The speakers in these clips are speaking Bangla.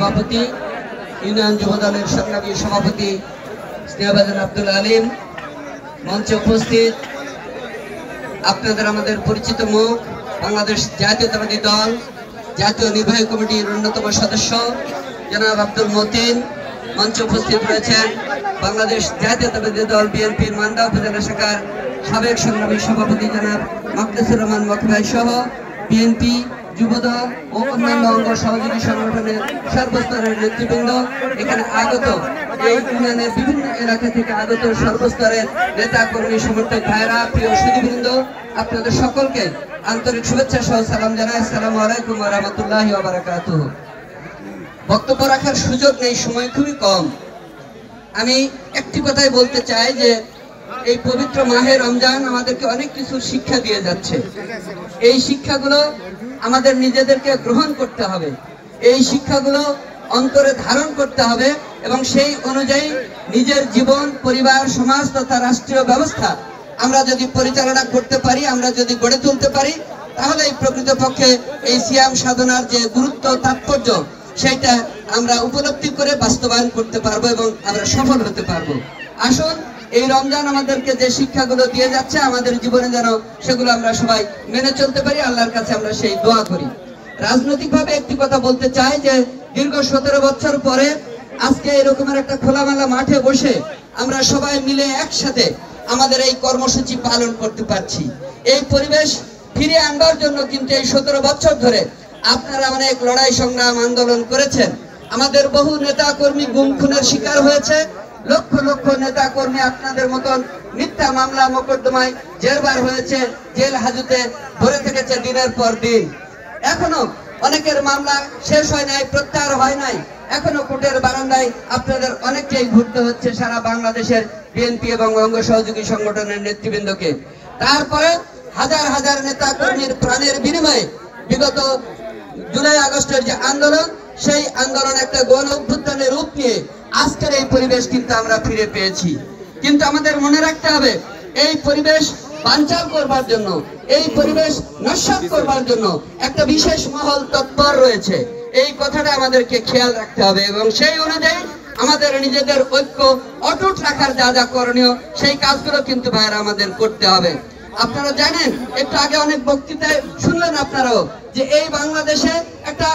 সভাপতি, ইউনিয়ন যুবদলের সংগ্রামী সভাপতি স্নেহভাজন আব্দুল আলিম, মঞ্চে উপস্থিত আপনাদের আমাদের পরিচিত মুখ, বাংলাদেশ জাতীয়তাবাদী দল জাতীয় নির্বাহী কমিটির অন্যতম সদস্য জনাব আব্দুল মতিন, মঞ্চে উপস্থিত রয়েছেন বাংলাদেশ জাতীয়তাবাদী দল বিএনপির মান্দা উপজেলা শাখার সাবেক সংগ্রামী সভাপতি জনাব মকদেসুর রহমান মকভাই সহ বিএনপি, যুবদল ও অন্যান্য অঙ্গ সহযোগী সংগঠনের সর্বস্তরের নেতৃবৃন্দ, এখানে আগত এই ইউনিয়নের বিভিন্ন এলাকা থেকে আগত সর্বস্তরের নেতা কর্মী সমর্থক ভাইরা, প্রিয় সুধীবৃন্দ, আপনাদের সকলকে আন্তরিক শুভেচ্ছা সহ সালাম জানাই। আসসালামু আলাইকুম ওয়া রাহমাতুল্লাহি ওয়া বারাকাতুহু। বক্তব্য রাখার সুযোগ নেই, সময় খুবই কম। আমি একটি কথাই বলতে চাই যে এই পবিত্র মাহে রমজান আমাদেরকে অনেক কিছু শিক্ষা দিয়ে যাচ্ছে। এই শিক্ষাগুলো আমাদের নিজেদেরকে গ্রহণ করতে হবে, এই শিক্ষাগুলো অন্তরে ধারণ করতে হবে এবং সেই অনুযায়ী নিজের জীবন, পরিবার, সমাজ তথা রাষ্ট্রীয় ব্যবস্থা আমরা যদি পরিচালনা করতে পারি, আমরা যদি গড়ে তুলতে পারি, তাহলে এই প্রকৃতপক্ষে এই সিয়াম সাধনার যে গুরুত্ব, তাৎপর্য, সেটা আমরা উপলব্ধি করে বাস্তবায়ন করতে পারবো এবং আমরা সফল হতে পারবো। আসুন এই রমজান আমাদেরকে যে শিক্ষাগুলো দিয়ে যাচ্ছে আমাদের জীবনে যেন সেগুলো আমরা সবাই মেনে চলতে পারি, আল্লাহর কাছে আমরা সেই দোয়া করি। রাজনৈতিকভাবে একটি কথা বলতে চাই যে দীর্ঘ 17 বছর পরে আজকে এরকমের একটা খোলামেলা মাঠে বসে আমরা সবাই মিলে একসাথে আমাদের এই কর্মসূচি পালন করতে পারছি। এই পরিবেশ ফিরিয়ে আনবার জন্য কিন্তু এই 17 বছর ধরে আপনারা অনেক লড়াই সংগ্রাম আন্দোলন করেছেন। আমাদের বহু নেতা কর্মী গুম খুনের শিকার হয়েছে, লক্ষ লক্ষ নেতা কর্মী আপনাদের মতন মিথ্যা মামলা মোকদ্দমায় জেরবার হয়েছে, জেল হাজতে ধরে থেকেছে দিনের পর দিন। এখনো অনেকের মামলা শেষ হয় নাই, প্রত্যাহার হয় নাই, এখনো কোর্টের বারান্দায় আপনাদের অনেককেই ঘুরতে হচ্ছে সারা বাংলাদেশের বিএনপি এবং অঙ্গ সহযোগী সংগঠনের নেতৃবৃন্দকে। তারপরে হাজার হাজার নেতা কর্মীর প্রাণের বিনিময়ে বিগত জুলাই আগস্টের যে আন্দোলন, সেই আন্দোলন একটা গণ অভ্যুত্থানের রূপ নিয়ে আজকের এই পরিবেশ কিন্তু আমরা ফিরে পেয়েছি। কিন্তু আমাদের মনে রাখতে হবে, এই পরিবেশ বানচাল করবার জন্য, এই পরিবেশ নস্যাৎ করবার জন্য একটা বিশেষ মহল তৎপর রয়েছে। এই কথাটা আমাদেরকে খেয়াল রাখতে হবে এবং সেই অনুযায়ী আমাদের নিজেদের ঐক্য অটুট রাখার যা যা করণীয় সেই কাজগুলো কিন্তু ভাইরা আমাদের করতে হবে। আপনারা জানেন, একটু আগে অনেক বক্তৃতায় শুনলেন আপনারাও, যে এই বাংলাদেশে একটা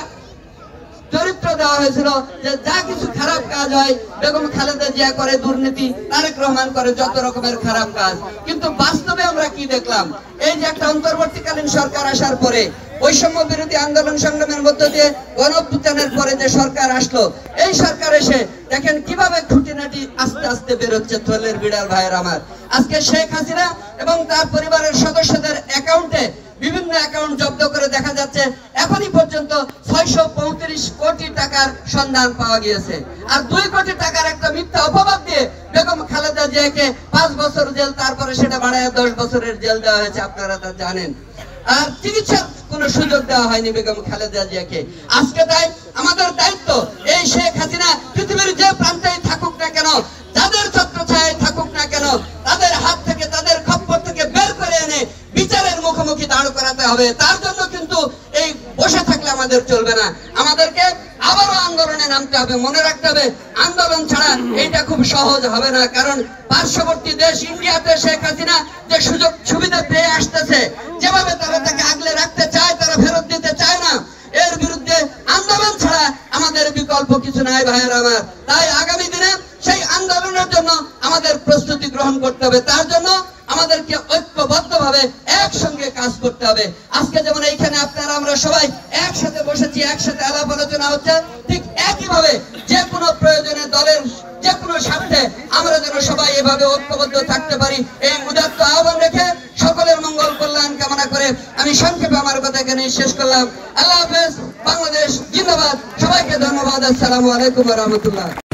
চরিত্র দেওয়া হয়েছিল যে যা কিছু খারাপ কাজ হয় বেগম খালেদা জিয়া করে দুর্নীতি, তারেক রহমান করে যত রকমের খারাপ কাজ। কিন্তু বাস্তবে আমরা কি দেখলাম, এই যে একটা অন্তর্বর্তীকালীন সরকার আসার পরে, বৈষম্য বিরোধী আন্দোলন সংগ্রামের মধ্য দিয়ে গণ অভ্যুত্থানের পরে যে সরকার আসলো, এই সরকার এসে দেখেন কিভাবে খুঁটিনাটি আস্তে আস্তে বেরোচ্ছে থলের বিড়াল ভাইয়ের আমার। আজকে শেখ হাসিনা এবং তার পরিবারের সদস্যদের অ্যাকাউন্টে বিভিন্ন অ্যাকাউন্ট জব্দ করে দেখা যাচ্ছে এখনই পর্যন্ত 635 কোটি টাকার সন্ধান পাওয়া গিয়েছে। আর 2 কোটি টাকার একটা মিথ্যা অপবাদ দিয়ে বেগম খালেদা জিয়াকে 5 বছর জেল, তারপরে সেটা বাড়ায় 10 বছরের জেল দেওয়া হয়েছে, আপনারা তা জানেন। আর চিকিৎসার কোন সুযোগ দেওয়া হয়নি বেগম খালেদা জিয়াকে। আজকে তাই আমাদের দায়িত্ব, এই শেখ হাসিনা পৃথিবীর যে প্রান্তেই থাকুক না কেন, যাদের ছত্রছায়ায় থাকুক না কেন, তাদের হাত থেকে, তাদের খপ্পর থেকে বের করে এনে বিচারের মুখোমুখি দাঁড় করাতে হবে। তার জন্য কিন্তু এই বসে থাকলে আমাদের চলবে না, আমাদেরকে আবারও আন্দোলনে নামতে হবে। মনে রাখতে হবে, আন্দোলন ছাড়া এইটা খুব সহজ হবে না, কারণ পার্শ্ববর্তী দেশ ইন্ডিয়াতে শেখ হাসিনা যে সুযোগ সুবিধা পেয়ে আসতেছে, যেভাবে তারা তাকে আগলে রাখতে চায়, তারা ফেরত দিতে চায় না। এর বিরুদ্ধে আন্দোলন ছাড়া আমাদের বিকল্প কিছু নাই ভাইয়ের আমার। তাই আগামী দিনে সেই আন্দোলনের জন্য আমাদের প্রস্তুতি গ্রহণ করতে হবে। তার জন্য আমাদেরকে ঐক্যবদ্ধভাবে একসঙ্গে কাজ করতে হবে। আজকে যেমন এইখানে আপনারা আমরা সবাই একসাথে বসেছি, একসাথে আলাপ আলোচনা হচ্ছে, ঠিক একইভাবে যে কোনো প্রয়োজনে দলের যে কোনো স্বার্থে আমরা যেন সবাই এভাবে ঐক্যবদ্ধ থাকতে পারি, এই উদাত্ত আহ্বান রেখে সকলের মঙ্গল কল্যাণ কামনা করে আমি সংক্ষেপে আমার কথা এখানে শেষ করলাম। আল্লাহ হাফেজ। বাংলাদেশ জিন্দাবাদ। সবাইকে ধন্যবাদ। আসসালামু আলাইকুম ওয়া রাহমাতুল্লাহ।